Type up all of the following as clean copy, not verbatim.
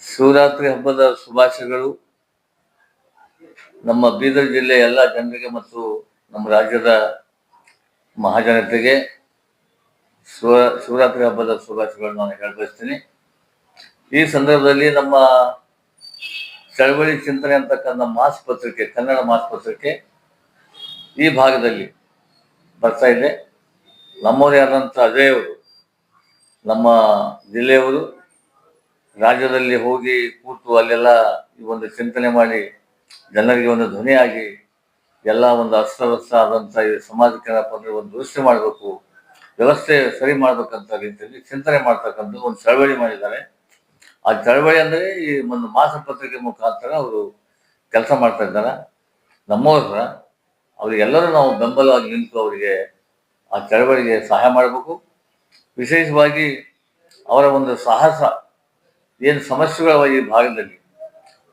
ಶಿವರಾತ್ರಿ ಹಬ್ಬದ ಶುಭಾಶಯಗಳು ನಮ್ಮ ಬೀದರ್ ಜಿಲ್ಲೆಯ ಎಲ್ಲ ಜನರಿಗೆ ಮತ್ತು ನಮ್ಮ ರಾಜ್ಯದ ಮಹಾಜನತೆಗೆ ಶಿವರಾತ್ರಿ ಹಬ್ಬದ ಶುಭಾಶಯಗಳನ್ನು ನಾನು ಹೇಳಬಯಸ್ತೀನಿ. ಈ ಸಂದರ್ಭದಲ್ಲಿ ನಮ್ಮ ಚಳವಳಿ ಚಿಂತನೆ ಅಂತಕ್ಕಂಥ ಮಾಸ್ ಪತ್ರಿಕೆ, ಕನ್ನಡ ಮಾಸ್ ಪತ್ರಿಕೆ ಈ ಭಾಗದಲ್ಲಿ ಬರ್ತಾ ಇದೆ. ನಮ್ಮವರೇ ಆದಂಥ ಅಜಯ್ ಅವರು, ನಮ್ಮ ಜಿಲ್ಲೆಯವರು, ರಾಜ್ಯದಲ್ಲಿ ಹೋಗಿ ಕೂತು ಅಲ್ಲೆಲ್ಲ ಈ ಒಂದು ಚಿಂತನೆ ಮಾಡಿ ಜನರಿಗೆ ಒಂದು ಧ್ವನಿಯಾಗಿ ಎಲ್ಲ ಒಂದು ಅಸ್ತವ್ಯಸ್ತ ಆದಂಥ ಈ ಸಮಾಜಕ್ಕೆ ಒಂದು ವ್ಯವಸ್ಥೆ ಮಾಡಬೇಕು, ವ್ಯವಸ್ಥೆ ಸರಿ ಮಾಡ್ಬೇಕಂತ ರೀತಿಯಲ್ಲಿ ಚಿಂತನೆ ಮಾಡ್ತಕ್ಕಂಥ ಒಂದು ಚಳವಳಿ ಮಾಡಿದ್ದಾರೆ. ಆ ಚಳವಳಿ ಅಂದರೆ ಈ ಒಂದು ಮಾಸಪತ್ರಿಕೆ ಮುಖಾಂತರ ಅವರು ಕೆಲಸ ಮಾಡ್ತಾ ಇದ್ದಾರೆ. ನಮ್ಮವ್ರ ಅವರಿಗೆಲ್ಲರೂ ನಾವು ಬೆಂಬಲವಾಗಿ ನಿಂತು ಅವರಿಗೆ ಆ ಚಳವಳಿಗೆ ಸಹಾಯ ಮಾಡಬೇಕು. ವಿಶೇಷವಾಗಿ ಅವರ ಒಂದು ಸಾಹಸ, ಏನು ಸಮಸ್ಯೆಗಳ ಈ ಭಾಗದಲ್ಲಿ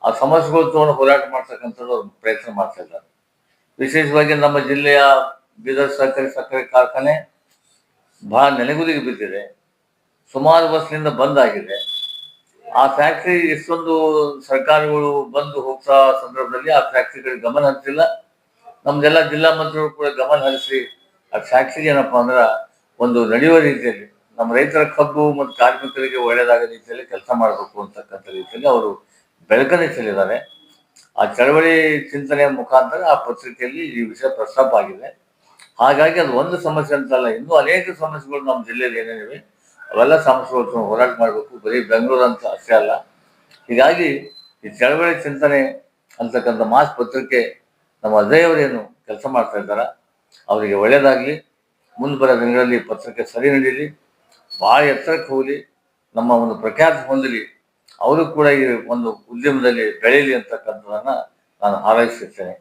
ಆ ಸಮಸ್ಯೆಗಳು ತಗೊಂಡು ಹೋರಾಟ ಮಾಡ್ತಕ್ಕಂಥದ್ದು ಅವ್ರು ಪ್ರಯತ್ನ ಮಾಡ್ತಾ ಇದ್ದಾರೆ. ವಿಶೇಷವಾಗಿ ನಮ್ಮ ಜಿಲ್ಲೆಯ ಬೀದರ್ ಸಹಕಾರಿ ಸಕ್ಕರೆ ಕಾರ್ಖಾನೆ ಬಹಳ ನೆನೆಗುದಿಗೆ ಬಿದ್ದಿದೆ. ಸುಮಾರು ವರ್ಷದಿಂದ ಬಂದ್ ಆಗಿದೆ. ಆ ಫ್ಯಾಕ್ಟ್ರಿ ಎಷ್ಟೊಂದು ಸರ್ಕಾರಗಳು ಬಂದು ಹೋಗ್ತಾ ಸಂದರ್ಭದಲ್ಲಿ ಆ ಫ್ಯಾಕ್ಟ್ರಿಗಳಿಗೆ ಗಮನ ಹರಿಸಿಲ್ಲ. ನಮ್ದೆಲ್ಲ ಜಿಲ್ಲಾ ಮಂತ್ರಿಗಳು ಕೂಡ ಗಮನ ಹರಿಸಿ ಆ ಫ್ಯಾಕ್ಟ್ರಿಗೆ ಏನಪ್ಪಾ ಅಂದ್ರೆ ಒಂದು ನಡೆಯುವ ರೀತಿಯಲ್ಲಿ ನಮ್ಮ ರೈತರ ಕಬ್ಬು ಮತ್ತು ಕಾರ್ಮಿಕರಿಗೆ ಒಳ್ಳೆಯದಾದ ರೀತಿಯಲ್ಲಿ ಕೆಲಸ ಮಾಡಬೇಕು ಅಂತಕ್ಕಂಥ ರೀತಿಯಲ್ಲಿ ಅವರು ಬೆಳಕನ್ನೇ ಚೆಲ್ಲಿದ್ದಾರೆ. ಆ ಚಳವಳಿ ಚಿಂತನೆಯ ಮುಖಾಂತರ ಆ ಪತ್ರಿಕೆಯಲ್ಲಿ ಈ ವಿಷಯ ಪ್ರಸ್ತಾಪ ಆಗಿದೆ. ಹಾಗಾಗಿ ಅದು ಒಂದು ಸಮಸ್ಯೆ ಅಂತಲ್ಲ, ಇನ್ನೂ ಅನೇಕ ಸಮಸ್ಯೆಗಳು ನಮ್ಮ ಜಿಲ್ಲೆಯಲ್ಲಿ ಏನೇನಿವೆ ಅವೆಲ್ಲ ಸಮಸ್ಯೆಗಳು ಹೋರಾಟ ಮಾಡಬೇಕು, ಬರೀ ಬೆಂಗಳೂರು ಅಂತ ಅಷ್ಟೇ ಅಲ್ಲ. ಹೀಗಾಗಿ ಈ ಚಳವಳಿ ಚಿಂತನೆ ಅಂತಕ್ಕಂಥ ಮಾಸ್ ಪತ್ರಿಕೆ ನಮ್ಮ ಅಜಯ್ ಅವರೇನು ಕೆಲಸ ಮಾಡ್ತಾ ಇದ್ದಾರೆ ಅವರಿಗೆ ಒಳ್ಳೆಯದಾಗಲಿ. ಮುಂದೆ ಬರೋ ದಿನಗಳಲ್ಲಿ ಪತ್ರಿಕೆ ಸರಿ ನಡೀಲಿ, ಭಾಳ ಎತ್ತರಕ್ಕೆ ಹೋಗಲಿ, ನಮ್ಮ ಒಂದು ಪ್ರಖ್ಯಾತಿ ಹೊಂದಲಿ, ಅವರು ಕೂಡ ಈ ಒಂದು ಉದ್ಯಮದಲ್ಲಿ ಬೆಳೀಲಿ ಅಂತಕ್ಕಂಥದ್ದನ್ನು ನಾನು ಹಾರೈಸುತ್ತೇನೆ.